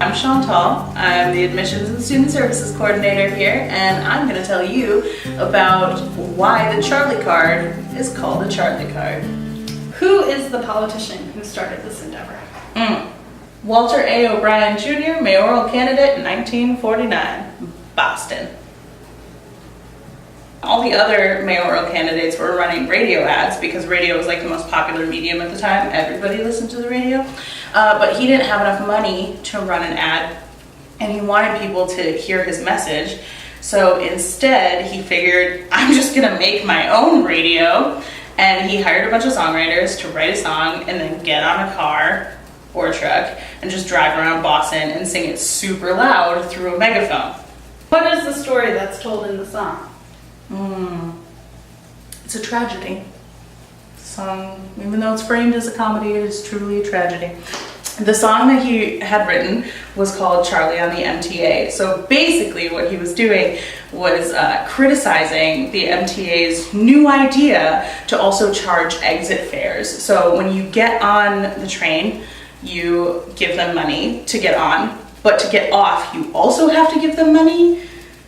I'm Chantal. I'm the Admissions and Student Services Coordinator here, and I'm going to tell you about why the Charlie card is called a Charlie card. Who is the politician who started this endeavor? Walter A. O'Brien Jr., mayoral candidate, 1949, Boston. All the other mayoral candidates were running radio ads because radio was like the most popular medium at the time. Everybody listened to the radio. But he didn't have enough money to run an ad, and he wanted people to hear his message. So instead, he figured, I'm just gonna make my own radio. And he hired a bunch of songwriters to write a song and then get on a car or a truck and just drive around Boston and sing it super loud through a megaphone. What is the story that's told in the song? It's a tragedy. The song, even though it's framed as a comedy, it is truly a tragedy. The song that he had written was called Charlie on the MTA. So basically what he was doing was criticizing the MTA's new idea to also charge exit fares. So when you get on the train, you give them money to get on, but to get off, you also have to give them money.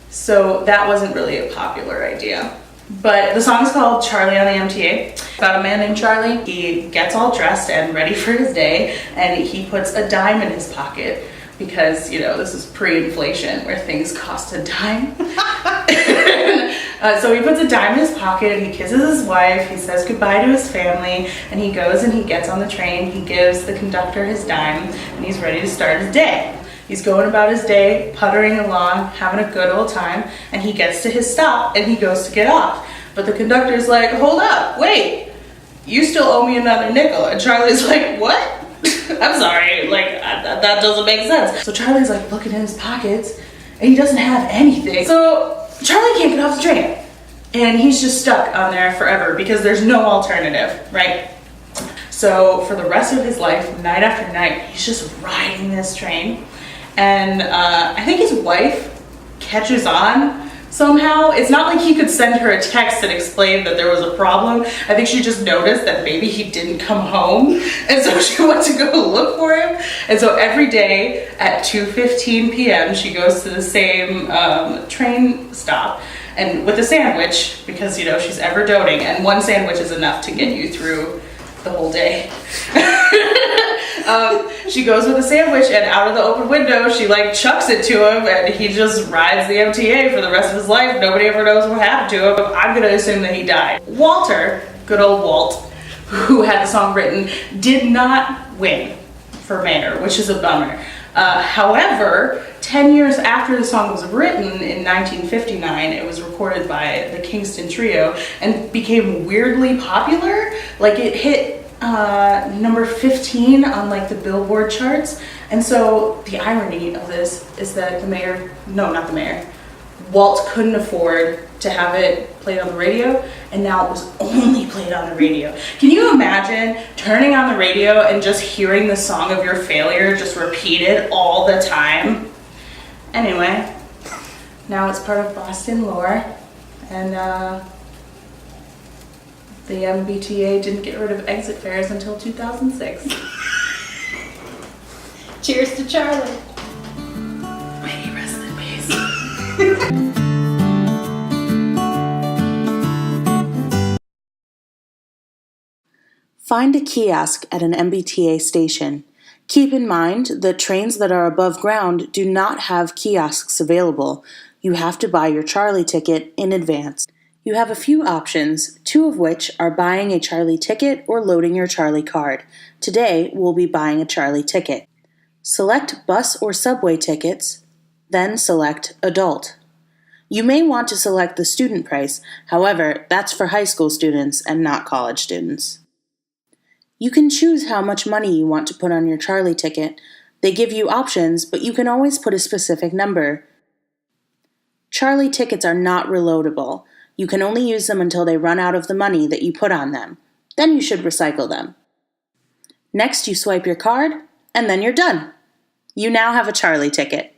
So that wasn't really a popular idea. But the song is called Charlie on the MTA. About a man named Charlie. He gets all dressed and ready for his day, and he puts a dime in his pocket because, you know, this is pre-inflation where things cost a dime. So he puts a dime in his pocket, he kisses his wife, he says goodbye to his family, and he goes and he gets on the train, he gives the conductor his dime, and he's ready to start his day. He's going about his day, puttering along, having a good old time, and he gets to his stop and he goes to get off. But the conductor's like, hold up, wait, you still owe me another nickel. And Charlie's like, what? I'm sorry, like, that doesn't make sense. So Charlie's like looking in his pockets and he doesn't have anything. So Charlie can't get off the train. And he's just stuck on there forever because there's no alternative, right? So for the rest of his life, night after night, he's just riding this train. And I think his wife catches on somehow. It's not like he could send her a text that explained that there was a problem. I think she just noticed that maybe he didn't come home, and so she went to go look for him. And so every day at 2:15 p.m. she goes to the same train stop and with a sandwich because, you know, she's ever doting, and one sandwich is enough to get you through the whole day. She goes with a sandwich, and out of the open window she like chucks it to him, and he just rides the MTA for the rest of his life. Nobody ever knows what happened to him. I'm gonna assume that he died. Walter, good old Walt, who had the song written, did not win for mayor, which is a bummer. However, 10 years after the song was written in 1959, it was recorded by the Kingston Trio and became weirdly popular. Like, it hit number 15 on like the Billboard charts. And so the irony of this is that Walt couldn't afford to have it played on the radio, and now it was only played on the radio. Can you imagine turning on the radio and just hearing the song of your failure just repeated all the time? Anyway, now it's part of Boston lore, and the MBTA didn't get rid of exit fares until 2006. Cheers to Charlie. May he rest in peace. Find a kiosk at an MBTA station. Keep in mind that trains that are above ground do not have kiosks available. You have to buy your Charlie ticket in advance. You have a few options, two of which are buying a Charlie ticket or loading your Charlie card. Today, we'll be buying a Charlie ticket. Select bus or subway tickets, then select adult. You may want to select the student price, however, that's for high school students and not college students. You can choose how much money you want to put on your Charlie ticket. They give you options, but you can always put a specific number. Charlie tickets are not reloadable. You can only use them until they run out of the money that you put on them. Then you should recycle them. Next, you swipe your card, and then you're done. You now have a Charlie ticket.